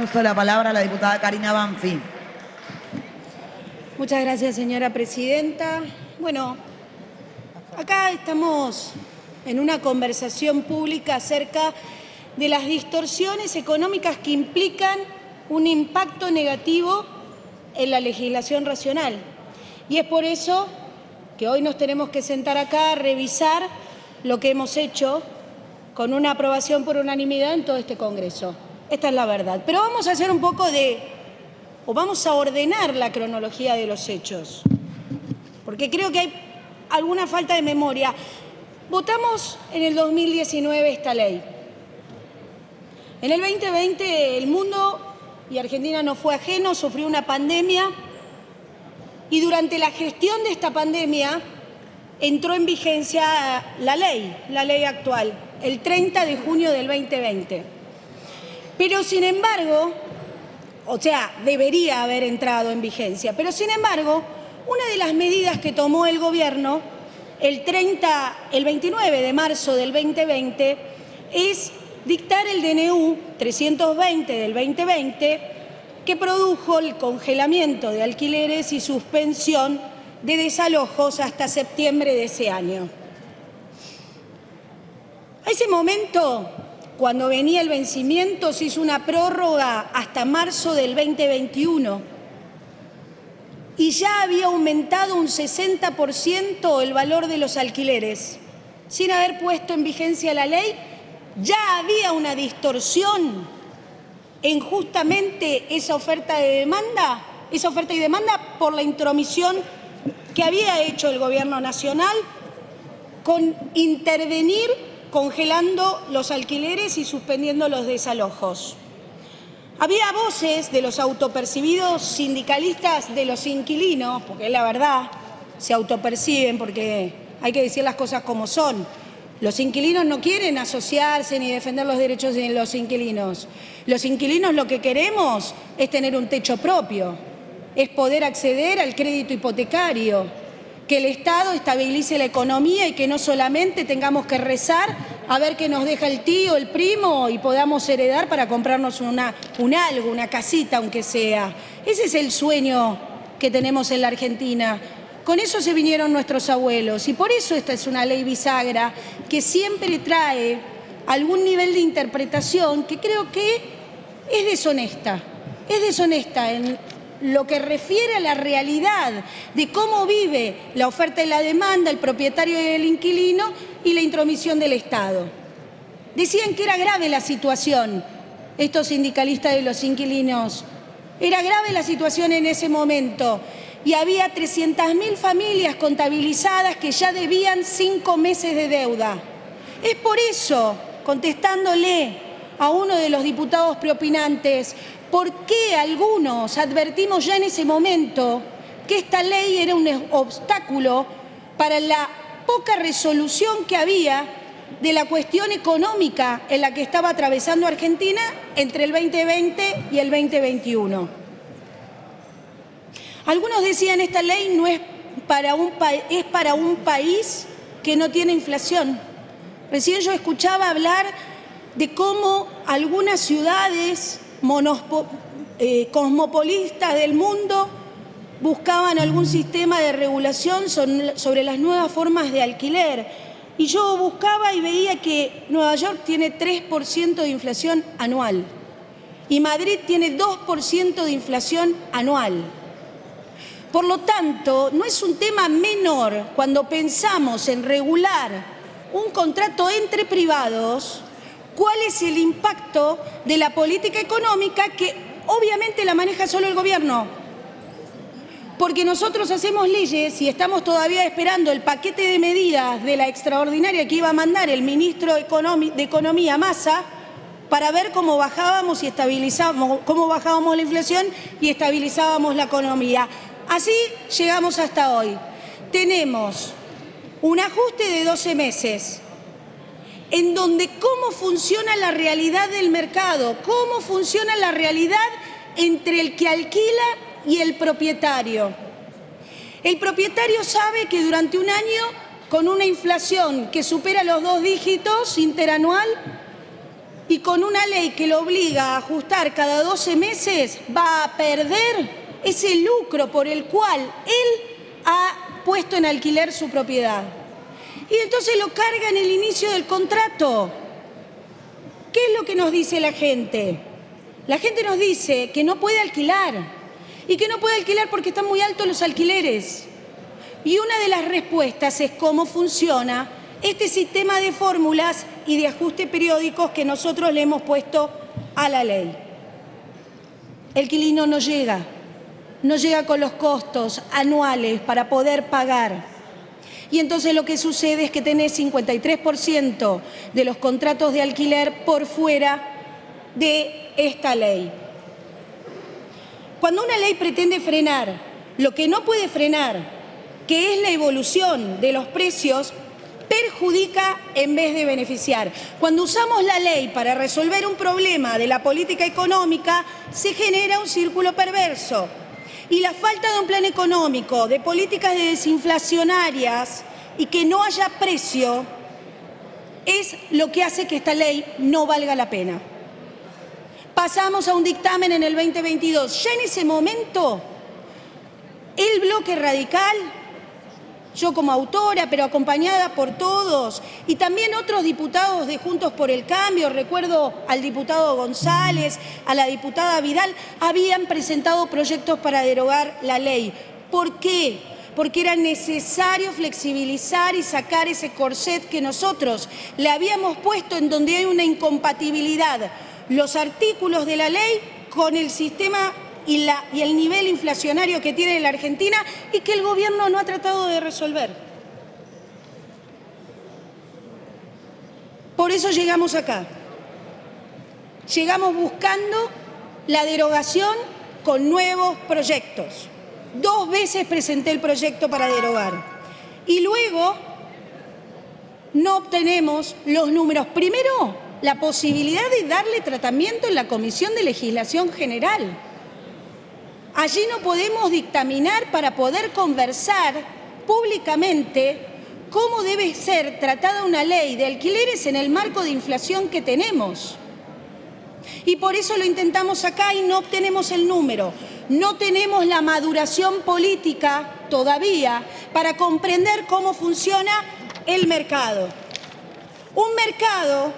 Uso de la palabra a la diputada Karina Banfi. Muchas gracias, señora presidenta. Bueno, acá estamos en una conversación pública acerca de las distorsiones económicas que implican un impacto negativo en la legislación racional. Y es por eso que hoy nos tenemos que sentar acá a revisar lo que hemos hecho con una aprobación por unanimidad en todo este Congreso. Esta es la verdad. Pero vamos a hacer un poco vamos a ordenar la cronología de los hechos, porque creo que hay alguna falta de memoria. Votamos en el 2019 esta ley. En el 2020 el mundo, y Argentina no fue ajeno, sufrió una pandemia, y durante la gestión de esta pandemia entró en vigencia la ley actual, el 30 de junio del 2020. Pero sin embargo, debería haber entrado en vigencia, pero sin embargo, una de las medidas que tomó el gobierno el 29 de marzo del 2020 es dictar el DNU 320 del 2020, que produjo el congelamiento de alquileres y suspensión de desalojos hasta septiembre de ese año. A ese momento, cuando venía el vencimiento, se hizo una prórroga hasta marzo del 2021 y ya había aumentado un 60% el valor de los alquileres. Sin haber puesto en vigencia la ley, ya había una distorsión en justamente esa oferta y demanda por la intromisión que había hecho el Gobierno Nacional con intervenir congelando los alquileres y suspendiendo los desalojos. Había voces de los autopercibidos sindicalistas de los inquilinos, porque la verdad se autoperciben, porque hay que decir las cosas como son. Los inquilinos no quieren asociarse ni defender los derechos de los inquilinos. Los inquilinos lo que queremos es tener un techo propio, es poder acceder al crédito hipotecario, que el Estado estabilice la economía y que no solamente tengamos que rezar a ver qué nos deja el tío, el primo y podamos heredar para comprarnos una casita aunque sea. Ese es el sueño que tenemos en la Argentina. Con eso se vinieron nuestros abuelos y por eso esta es una ley bisagra que siempre trae algún nivel de interpretación que creo que es deshonesta en lo que refiere a la realidad de cómo vive la oferta y la demanda, el propietario y el inquilino y la intromisión del Estado. Decían que era grave la situación, estos sindicalistas de los inquilinos, era grave la situación en ese momento y había 300.000 familias contabilizadas que ya debían 5 meses de deuda. Es por eso, contestándole a uno de los diputados preopinantes, ¿por qué algunos advertimos ya en ese momento que esta ley era un obstáculo para la poca resolución que había de la cuestión económica en la que estaba atravesando Argentina entre el 2020 y el 2021? Algunos decían esta ley no es para un país que no tiene inflación. Recién yo escuchaba hablar de cómo algunas ciudades cosmopolistas del mundo buscaban algún sistema de regulación sobre las nuevas formas de alquiler. Y yo buscaba y veía que Nueva York tiene 3% de inflación anual y Madrid tiene 2% de inflación anual. Por lo tanto, no es un tema menor cuando pensamos en regular un contrato entre privados, cuál es el impacto de la política económica que obviamente la maneja solo el gobierno. Porque nosotros hacemos leyes y estamos todavía esperando el paquete de medidas de la extraordinaria que iba a mandar el ministro de Economía, Massa, para ver cómo bajábamos la inflación y estabilizábamos la economía. Así llegamos hasta hoy. Tenemos un ajuste de 12 meses, en donde cómo funciona la realidad del mercado, cómo funciona la realidad entre el que alquila y el propietario. El propietario sabe que durante un año, con una inflación que supera los 2 dígitos interanual, y con una ley que lo obliga a ajustar cada 12 meses, va a perder ese lucro por el cual él ha puesto en alquiler su propiedad. Y entonces lo carga en el inicio del contrato. ¿Qué es lo que nos dice la gente? La gente nos dice que no puede alquilar, y que no puede alquilar porque están muy altos los alquileres. Y una de las respuestas es cómo funciona este sistema de fórmulas y de ajuste periódicos que nosotros le hemos puesto a la ley. El inquilino no llega con los costos anuales para poder pagar. Y entonces lo que sucede es que tenés 53% de los contratos de alquiler por fuera de esta ley. Cuando una ley pretende frenar lo que no puede frenar, que es la evolución de los precios, perjudica en vez de beneficiar. Cuando usamos la ley para resolver un problema de la política económica, se genera un círculo perverso. Y la falta de un plan económico, de políticas desinflacionarias y que no haya precio, es lo que hace que esta ley no valga la pena. Pasamos a un dictamen en el 2022. Ya en ese momento, el bloque radical, yo como autora, pero acompañada por todos, y también otros diputados de Juntos por el Cambio, recuerdo al diputado González, a la diputada Vidal, habían presentado proyectos para derogar la ley. ¿Por qué? Porque era necesario flexibilizar y sacar ese corset que nosotros le habíamos puesto en donde hay una incompatibilidad, los artículos de la ley con el sistema y el nivel inflacionario que tiene la Argentina y que el gobierno no ha tratado de resolver. Por eso llegamos acá. Llegamos buscando la derogación con nuevos proyectos. 2 veces presenté el proyecto para derogar. Y luego no obtenemos los números. Primero, la posibilidad de darle tratamiento en la Comisión de Legislación General. Allí no podemos dictaminar para poder conversar públicamente cómo debe ser tratada una ley de alquileres en el marco de inflación que tenemos. Y por eso lo intentamos acá y no obtenemos el número. No tenemos la maduración política todavía para comprender cómo funciona el mercado. Un mercado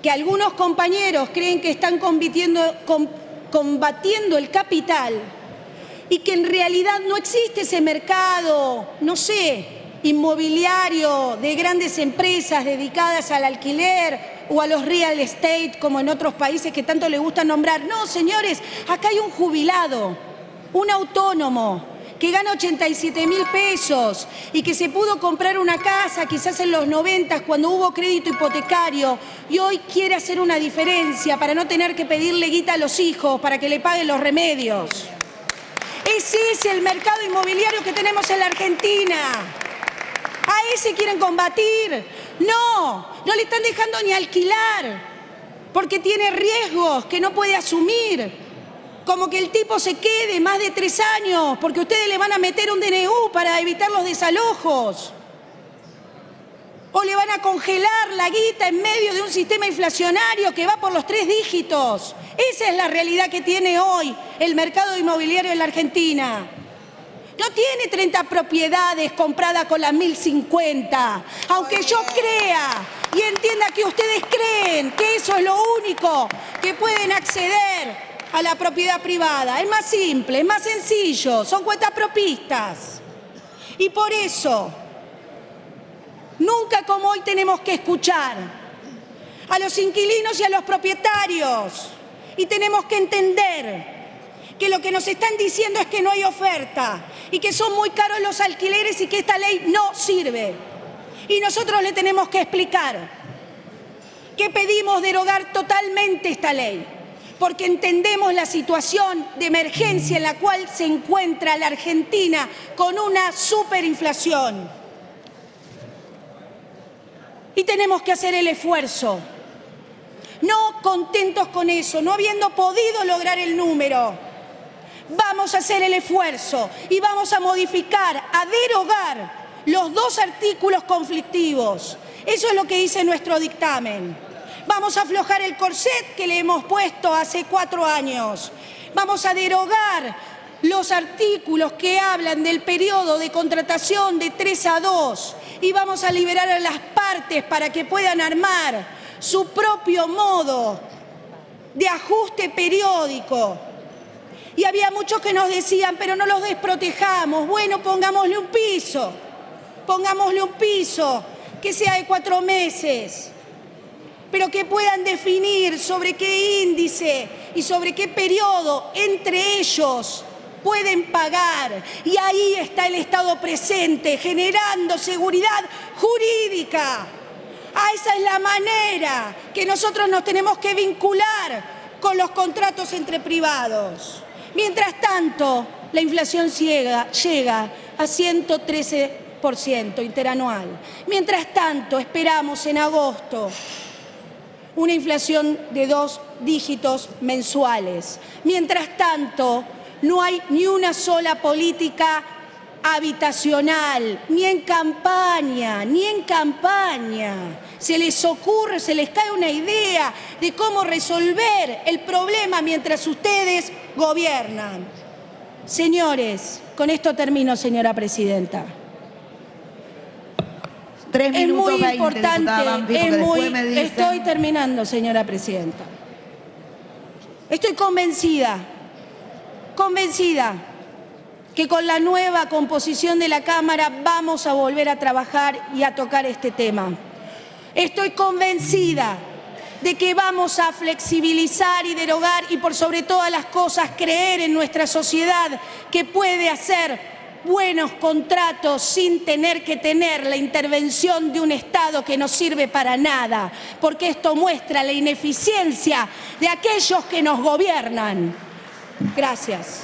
que algunos compañeros creen que están combatiendo el capital y que en realidad no existe ese mercado, no sé, inmobiliario de grandes empresas dedicadas al alquiler o a los real estate como en otros países que tanto les gusta nombrar. No, señores, acá hay un jubilado, un autónomo que gana 87.000 pesos y que se pudo comprar una casa quizás en los 90 cuando hubo crédito hipotecario y hoy quiere hacer una diferencia para no tener que pedirle guita a los hijos para que le paguen los remedios. Ese es el mercado inmobiliario que tenemos en la Argentina. ¿A ese quieren combatir? No le están dejando ni alquilar porque tiene riesgos que no puede asumir. Como que el tipo se quede más de 3 años porque ustedes le van a meter un DNU para evitar los desalojos. O le van a congelar la guita en medio de un sistema inflacionario que va por los 3 dígitos. Esa es la realidad que tiene hoy el mercado inmobiliario en la Argentina. No tiene 30 propiedades compradas con las 1050. Aunque yo crea y entienda que ustedes creen que eso es lo único que pueden acceder a la propiedad privada. Es más simple, es más sencillo, son cuentapropistas. Y por eso, nunca como hoy tenemos que escuchar a los inquilinos y a los propietarios. Y tenemos que entender que lo que nos están diciendo es que no hay oferta y que son muy caros los alquileres y que esta ley no sirve. Y nosotros le tenemos que explicar que pedimos derogar totalmente esta ley, porque entendemos la situación de emergencia en la cual se encuentra la Argentina con una superinflación. Y tenemos que hacer el esfuerzo. No contentos con eso, no habiendo podido lograr el número, vamos a hacer el esfuerzo y vamos a modificar, a derogar los 2 artículos conflictivos. Eso es lo que dice nuestro dictamen. Vamos a aflojar el corset que le hemos puesto hace 4 años. Vamos a derogar los artículos que hablan del periodo de contratación de 3 a 2 y vamos a liberar a las partes para que puedan armar su propio modo de ajuste periódico. Y había muchos que nos decían, pero no los desprotejamos. Bueno, pongámosle un piso, que sea de 4 meses, pero que puedan definir sobre qué índice y sobre qué periodo entre ellos pueden pagar. Y ahí está el Estado presente, generando seguridad jurídica. Esa es la manera que nosotros nos tenemos que vincular con los contratos entre privados. Mientras tanto, la inflación llega a 113% interanual. Mientras tanto, esperamos en agosto una inflación de 2 dígitos mensuales. Mientras tanto, no hay ni una sola política habitacional, ni en campaña. Se les ocurre, se les cae una idea de cómo resolver el problema mientras ustedes gobiernan. Señores, con esto termino, señora presidenta. 3 Es minutos muy 20, importante, diputada Banfi, porque después me dicen... Estoy terminando, señora presidenta. Estoy convencida que con la nueva composición de la Cámara vamos a volver a trabajar y a tocar este tema. Estoy convencida de que vamos a flexibilizar y derogar y por sobre todas las cosas creer en nuestra sociedad que puede hacer buenos contratos sin tener que tener la intervención de un Estado que no sirve para nada, porque esto muestra la ineficiencia de aquellos que nos gobiernan. Gracias.